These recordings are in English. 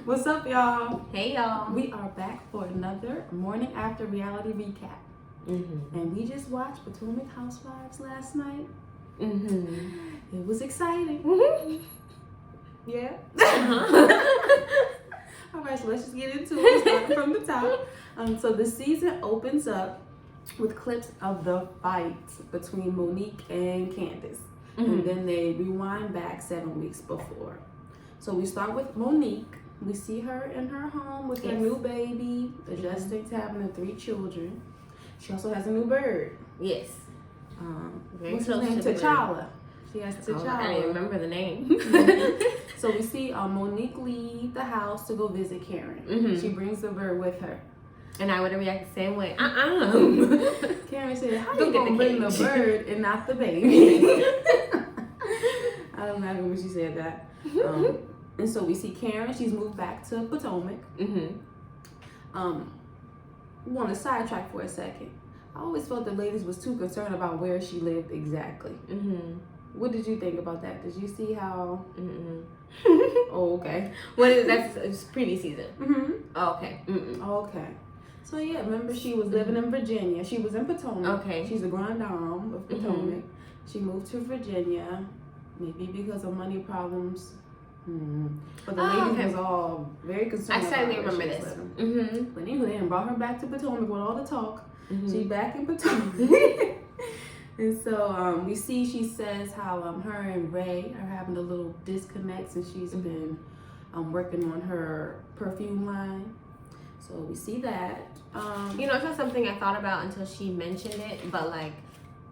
What's up, y'all? Hey, y'all. We are back for another morning after reality recap. And we just watched Potomac Housewives last night. It was exciting. Yeah. All right, so let's just get into it, starting from the top. So the season opens up with clips of the fight between Monique and Candace. And then they rewind back 7 weeks before. So we start with Monique. We see her in her home with her new baby, adjusting to having the 3 children. She also has a new bird. Yes. What's his name? T'Challa. She has T'Challa. I don't even remember the name. So we see Monique leave the house to go visit Karen. She brings the bird with her. And I would have reacted the same way. Karen said, how you gonna bring the bird and not the baby? I don't know when she said that. And so we see Karen, she's moved back to Potomac. Want to sidetrack for a second. I always felt the ladies was too concerned about where she lived exactly. What did you think about that? Did you see how? Oh, okay. What is that? It's previous season. Oh, okay. Okay. So yeah, remember she was living in Virginia. She was in Potomac. Okay. She's a grand dame of Potomac. She moved to Virginia, maybe because of money problems. But the ladies was all very concerned. I slightly remember this. But anyway, they brought her back to Potomac with all the talk. She's back in Potomac. And so we see she says how her and Ray are having a little disconnect since she's been working on her perfume line. So we see that. You know, it's not something I thought about until she mentioned it, but like,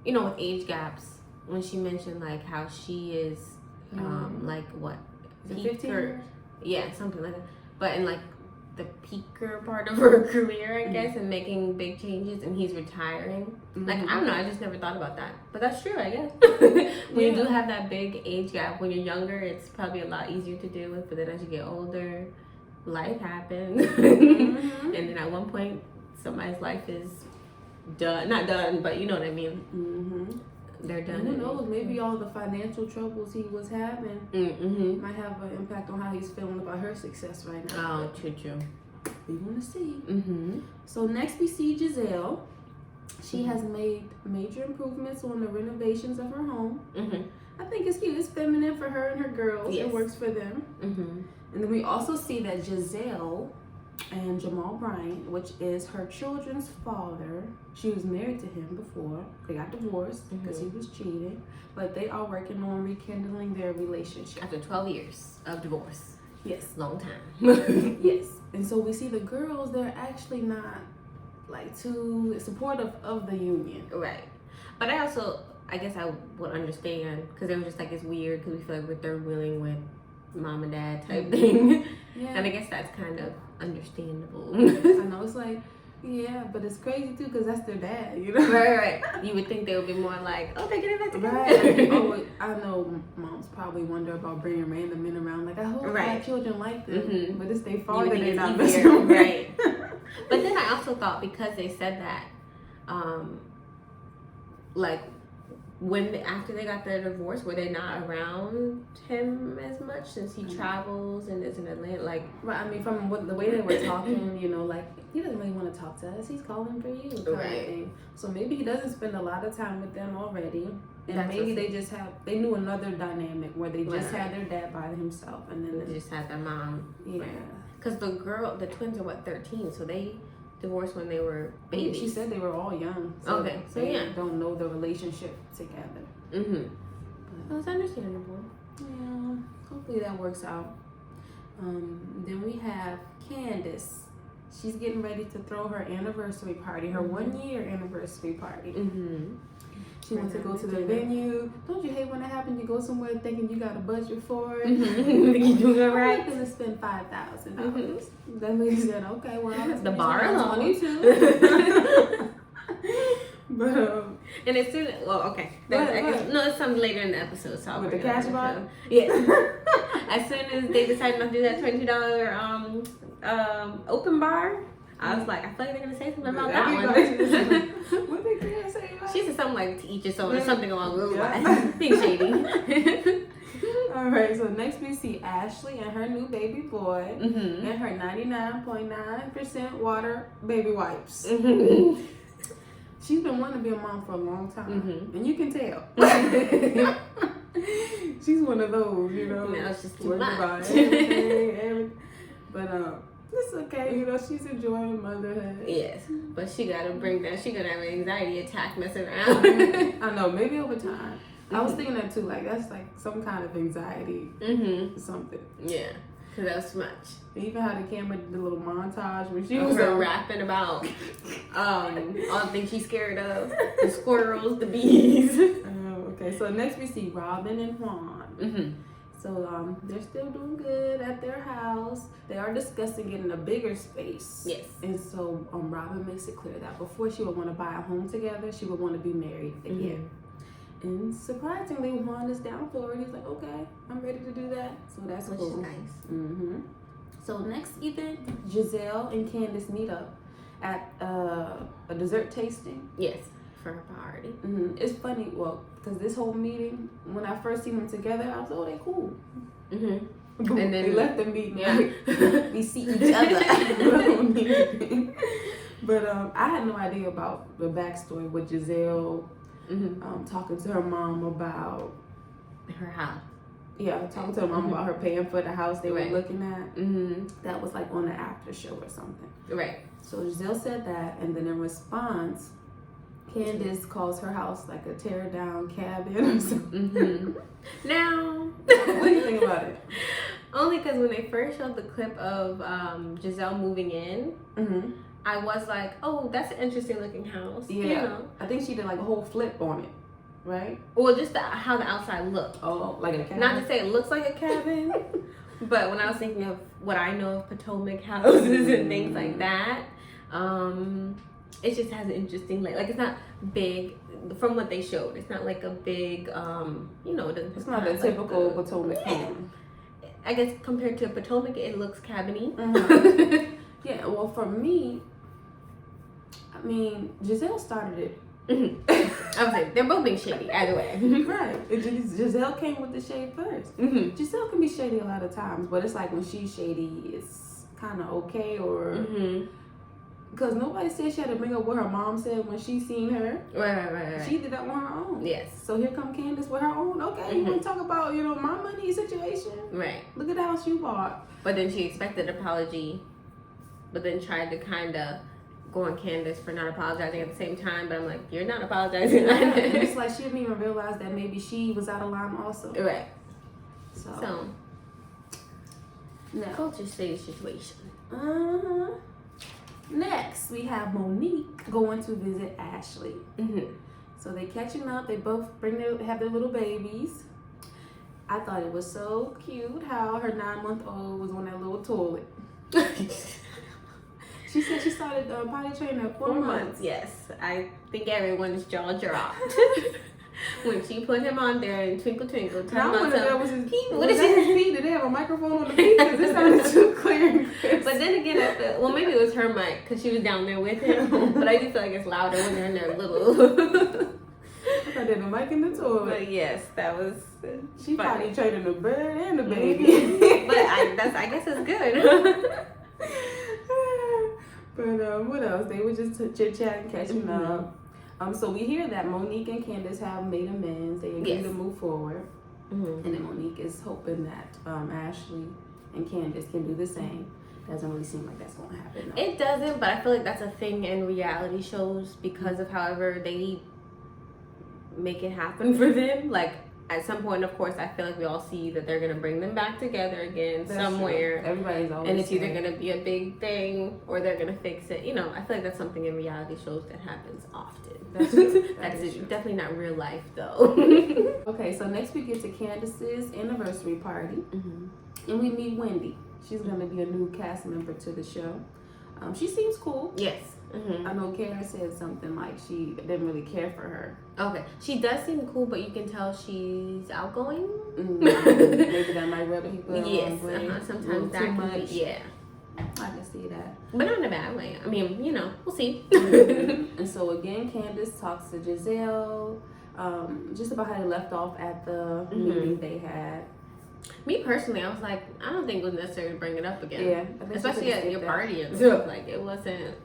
you know, with age gaps, when she mentioned like how she is like what? Peak or yeah, something like that. But in like the peaker part of her career, I guess, and making big changes, and he's retiring. Like, I don't know, I just never thought about that. But that's true, I guess. When you do have that big age gap, when you're younger, it's probably a lot easier to deal with. But then as you get older, life happens. And then at one point, somebody's life is done. Not done, but you know what I mean. They're done. Who knows? Maybe all the financial troubles he was having might have an impact on how he's feeling about her success right now. Oh, true. We want to see. So next we see Giselle. She has made major improvements on the renovations of her home. I think it's cute. It's feminine for her and her girls. It works for them. And then we also see that Giselle and Jamal Bryant, which is her children's father, she was married to him before. They got divorced because he was cheating, but they are working on rekindling their relationship. After 12 years of divorce. Yes. Long time. Yes. And so we see the girls, they're actually not like too supportive of the union. Right. But I guess I would understand, because they were just like, it's weird because we feel like we're third wheeling with mom and dad type thing. And I guess that's kind of understandable. I know, it's like, yeah, but it's crazy too because that's their dad, you know? Right. You would think they would be more like, oh, they're getting back together. Oh, I know moms probably wonder about bringing random men around. Like, I hope my children like them, but it's their father. They're not missing. Right. But then I also thought, because they said that, like, after they got their divorce, were they not around him as much since he travels and is in Atlanta? Like, right. I mean, from the way they were talking, you know, like, he doesn't really want to talk to us. He's calling for you, kind of thing. So maybe he doesn't spend a lot of time with them already, and maybe they knew another dynamic where they just had their dad by himself, and then they just had their mom. Yeah. Because the twins are 13, so they divorced when they were babies. She said they were all young. So they don't know the relationship together. But that's understandable. Yeah, hopefully that works out. Then we have Candace. She's getting ready to throw her anniversary party, her 1-year anniversary party. She wants to go to the venue. Don't you hate when that happens? You go somewhere thinking you got a budget for it. You doing it right? I'm gonna spend $5,000. That lady said, "Okay, well, the bar alone." 22. But and as soon it's some later in the episode. So with the cash bar. Yeah. As soon as they decided not to do that $22 open bar, I was like, I feel like they're gonna say something about that one. What they gonna say? She said something like, to each his own or something along those lines. Being shady. All right, so next we see Ashley and her new baby boy and her 99.9% water baby wipes. She's been wanting to be a mom for a long time, and you can tell. She's one of those, you know. Now it's just too much. About everything. But it's okay, you know. She's enjoying motherhood. Yes, but she gotta bring that. She gonna have an anxiety attack messing around. I know, maybe over time. I was thinking that too. Like that's like some kind of anxiety, something. Yeah, because that was too much. Even how the camera did the little montage when she was rapping about all the things she's scared of, the squirrels, the bees. Okay, so next we see Robin and Juan. So they're still doing good at their house. They are discussing getting a bigger space. Yes. And so Robin makes it clear that before she would want to buy a home together, she would want to be married again. And surprisingly, Juan is down for it. He's like, okay, I'm ready to do that. So that's Which cool. is nice. So next event, Giselle and Candace meet up at a dessert tasting. Yes, for her party. It's funny, well, because this whole meeting, when I first seen them together, I was like, oh, they cool. And then they left the meeting. Yeah. We see each other. But I had no idea about the backstory with Giselle talking to her mom about her house. Yeah, talking to her mom about her paying for the house they were Right. looking at. That was like on the after show or something. Right. So Giselle said that, and then in response, Candace calls her house like a tear down cabin or something. Now, what do you think about it? Only because when they first showed the clip of Giselle moving in, I was like, oh, that's an interesting looking house. Yeah. You know? I think she did like a whole flip on it, right? Well, just how the outside looked. Oh, like a cabin? Not to say it looks like a cabin, but when I was thinking of what I know of Potomac houses and things like that, it just has an interesting, like it's not big from what they showed. It's not like a big, you know, it's not a typical Potomac home. I guess compared to Potomac, it looks cabiny. Yeah, well, for me, I mean, Giselle started it. I would say they're both being shady either way. Right. Giselle came with the shade first. Giselle can be shady a lot of times, but it's like when she's shady, it's kind of okay, or because nobody said she had to bring up what her mom said when she seen her. Right. She did that on her own. Yes. So here come Candace with her own. Okay, you want to talk about, you know, my money situation? Right. Look at the house you bought. But then she expected an apology, but then tried to kind of go on Candace for not apologizing at the same time. But I'm like, you're not apologizing. It's like she didn't even realize that maybe she was out of line also. Right. So no. Culture shady situation. Next, we have Monique going to visit Ashley. So they catching up. They both have their little babies. I thought it was so cute how her 9-month-old was on that little toilet. She said she started potty training at 4 months. Yes, I think everyone's jaw dropped when she put him on there and twinkle twinkle. Now I wonder if that was his feet. What is is his feet? Did they have a microphone on the feet? Because it sounded too clear and crisp. But then again, I feel, well, maybe it was her mic because she was down there with him. But I do feel like it's louder when they're in their little. I did the mic in the toilet. But yes, that was. She funny. potty training the bird and the baby. But I guess it's good. But what else? They were just chit chatting, catching up. So we hear that Monique and Candace have made amends. They agree to move forward, and then Monique is hoping that Ashley and Candace can do the same. Doesn't really seem like that's going to happen. It doesn't, but I feel like that's a thing in reality shows because of however they make it happen for them. Like at some point, of course, I feel like we all see that they're gonna bring them back together again somewhere. True. Everybody's always and it's either gonna be a big thing or they're gonna fix it. You know, I feel like that's something in reality shows that happens often. That's true. That's definitely not real life though. Okay, so next we get to Candace's anniversary party, and we meet Wendy. She's gonna be a new cast member to the show. She seems cool. Yes. I know Kara said something like she didn't really care for her. Okay, she does seem cool, but you can tell she's outgoing. Maybe that might rub people the wrong way. Sometimes that can be, yeah. I can see that. But not in a bad way. I mean, you know, we'll see. And so again, Candace talks to Giselle just about how they left off at the meeting they had. Me personally, I was like, I don't think it was necessary to bring it up again. Yeah. Especially at your party and stuff. Like, it wasn't.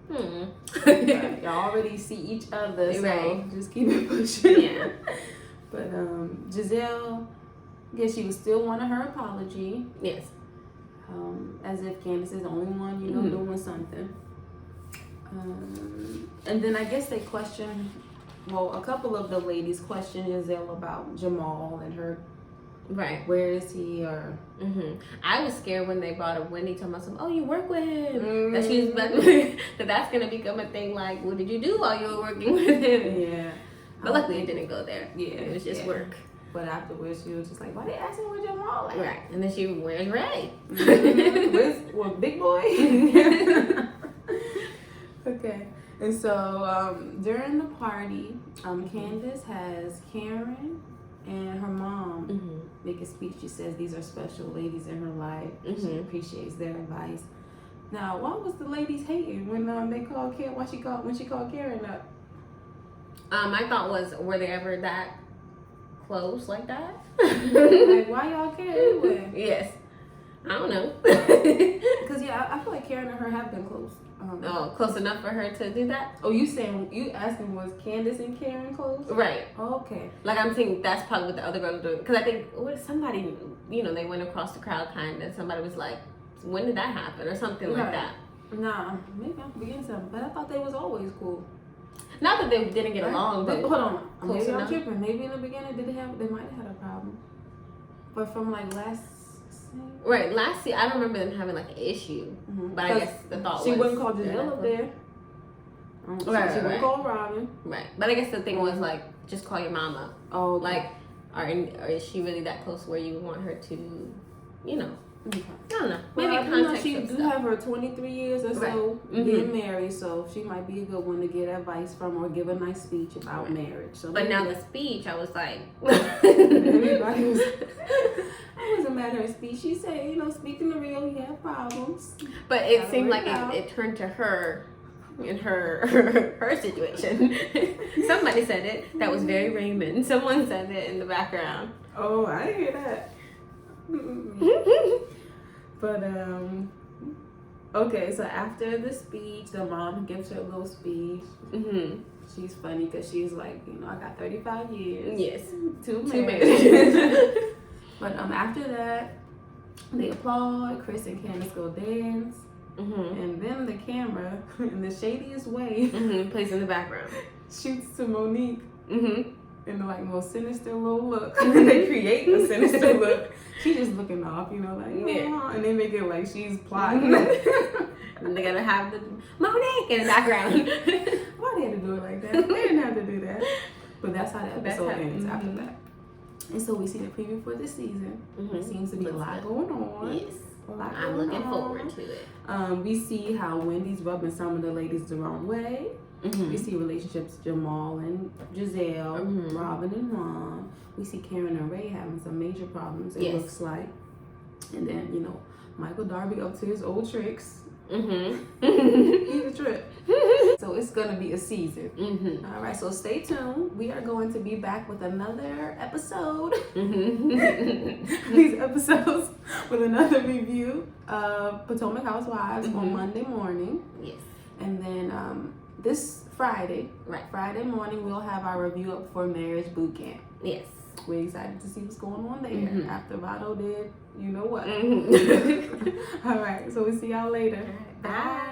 Y'all already see each other, so right. just keep it pushing. Yeah. But Giselle, I guess she was still wanting her apology. Yes. As if Candace is the only one, doing something. And then I guess they questioned, a couple of the ladies questioned Giselle about Jamal and her. Right. Where is he? Or I was scared when they brought up Wendy talking about some. Oh, you work with him. That she was that's gonna become a thing. Like, what did you do while you were working with him? Yeah. But luckily it didn't go there. Yeah. It was just work. But afterwards she was just like, why they asking where Jamal at? Right. And then she where's Ray? Where's Big Boy? Okay. And so during the party, Candace has Karen and her mom make a speech. She says these are special ladies in her life. She appreciates their advice. Now, why was the ladies hating when they called Karen? When she called Karen up? My thought was, were they ever that close like that? Like, why y'all care anyway? Yes. I don't know. Because I feel like Karen and her have been close. Close enough for her to do that? Oh, you asking was Candace and Karen close? Right. Oh, okay. Like, I'm thinking that's probably what the other girl was doing. Because I think somebody, they went across the crowd kind of. Somebody was like, when did that happen? Or something like that. Nah, maybe I'm forgetting something. But I thought they was always cool. Not that they didn't get along, but hold on. Maybe enough. I'm tripping. Maybe in the beginning they might have had a problem. But from like last scene. Right, last year I don't remember them having like an issue. But I guess the thought she was wouldn't call Giselle up there. She wouldn't call Robin. Right. But I guess the thing was like, just call your mama. Oh, like, or is she really that close where you would want her to, Okay. I don't know. Well, Maybe context she of do stuff. have her 23 years or so getting married, so she might be a good one to get advice from or give a nice speech about marriage. So but now the speech, I was like, everybody was. I wasn't mad at her speech. She said, speaking the real, you have problems. But it seemed like it turned to her in her situation. Somebody said it. That was very Raymond. Someone said it in the background. Oh, I didn't hear that. But okay, so after the speech, the mom gives her a little speech. She's funny because she's like, I got 35 years. Yes. Two marriages. But after that, they applaud. Chris and Candace go dance. And then the camera, in the shadiest way, plays in the background. Shoots to Monique. In the most sinister little look. They create a sinister look. She's just looking off, and they make it like she's plotting. And they gotta have the Monique in the background. Why they had to do it like that? They didn't have to do that. But that's how the episode ends after that. And so we see the preview for this season. There seems to be a lot going on. Yes. I'm looking forward to it. We see how Wendy's rubbing some of the ladies the wrong way. We see relationships Jamal and Giselle, Robin and Ron. We see Karen and Ray having some major problems, it looks like. And then, Michael Darby up to his old tricks. He's a trip. So it's going to be a season. All right, so stay tuned. We are going to be back with another episode. These episodes with another review of Potomac Housewives on Monday morning. Yes. And then this Friday morning, we'll have our review up for Marriage Boot Camp. Yes. We're excited to see what's going on there after Vado did, you know what. All right, so we'll see y'all later. Bye.